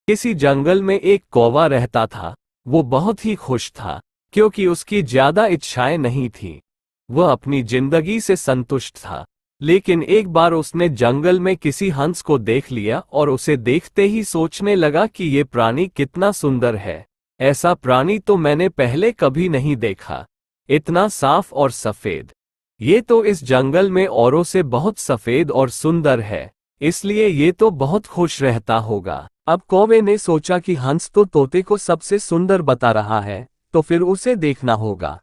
किसी जंगल में एक कौवा रहता था। वो बहुत ही खुश था, क्योंकि उसकी ज्यादा इच्छाएं नहीं थी। वह अपनी जिंदगी से संतुष्ट था। लेकिन एक बार उसने जंगल में किसी हंस को देख लिया और उसे देखते ही सोचने लगा कि ये प्राणी कितना सुंदर है। ऐसा प्राणी तो मैंने पहले कभी नहीं देखा, इतना साफ और सफेद। ये तो इस जंगल में औरों से बहुत सफेद और सुंदर है, इसलिए ये तो बहुत खुश रहता होगा। अब कौवे ने सोचा कि हंस तो तोते को सबसे सुंदर बता रहा है, तो फिर उसे देखना होगा।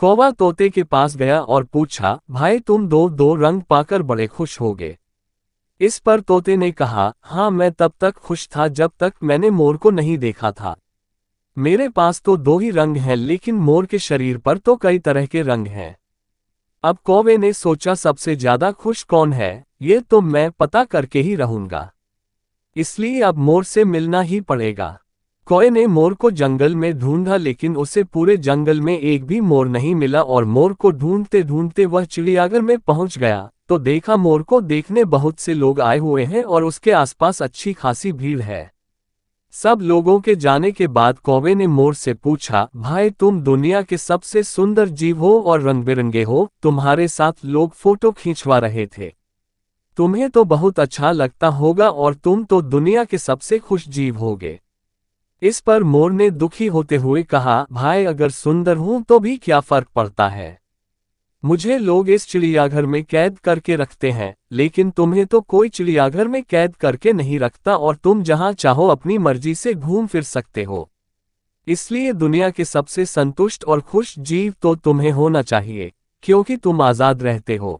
कौवा तोते के पास गया और पूछा, भाई तुम दो दो रंग पाकर बड़े खुश होगे। इस पर तोते ने कहा, हाँ मैं तब तक खुश था जब तक मैंने मोर को नहीं देखा था। मेरे पास तो दो ही रंग हैं, लेकिन मोर के शरीर पर तो कई तरह के रंग हैं। अब कौवे ने सोचा सबसे ज्यादा खुश कौन है, ये तो मैं पता करके ही रहूंगा। इसलिए अब मोर से मिलना ही पड़ेगा। कौवे ने मोर को जंगल में ढूंढा, लेकिन उसे पूरे जंगल में एक भी मोर नहीं मिला और मोर को ढूंढते ढूंढते वह चिड़ियाघर में पहुंच गया तो देखा मोर को देखने बहुत से लोग आए हुए हैं और उसके आसपास अच्छी खासी भीड़ है। सब लोगों के जाने के बाद कौवे ने मोर से पूछा, भाई तुम दुनिया के सबसे सुंदर जीव हो और रंग बिरंगे हो, तुम्हारे साथ लोग फोटो खींचवा रहे थे। तुम्हें तो बहुत अच्छा लगता होगा और तुम तो दुनिया के सबसे खुश जीव होगे। इस पर मोर ने दुखी होते हुए कहा, भाई अगर सुंदर हूं तो भी क्या फर्क पड़ता है। मुझे लोग इस चिड़ियाघर में कैद करके रखते हैं, लेकिन तुम्हें तो कोई चिड़ियाघर में कैद करके नहीं रखता और तुम जहां चाहो अपनी मर्जी से घूम फिर सकते हो। इसलिए दुनिया के सबसे संतुष्ट और खुश जीव तो तुम्हें होना चाहिए, क्योंकि तुम आजाद रहते हो।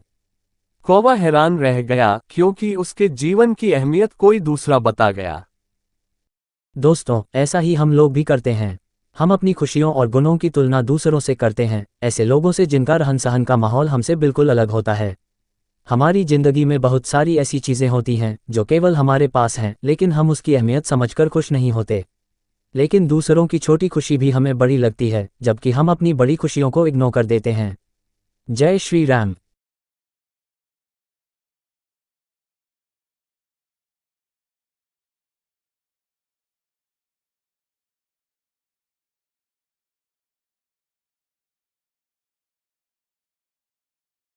कौवा हैरान रह गया, क्योंकि उसके जीवन की अहमियत कोई दूसरा बता गया। दोस्तों, ऐसा ही हम लोग भी करते हैं। हम अपनी खुशियों और गुणों की तुलना दूसरों से करते हैं, ऐसे लोगों से जिनका रहन सहन का माहौल हमसे बिल्कुल अलग होता है। हमारी जिंदगी में बहुत सारी ऐसी चीज़ें होती हैं जो केवल हमारे पास हैं, लेकिन हम उसकी अहमियत समझकर खुश नहीं होते। लेकिन दूसरों की छोटी खुशी भी हमें बड़ी लगती है, जबकि हम अपनी बड़ी खुशियों को इग्नोर कर देते हैं। जय श्री राम।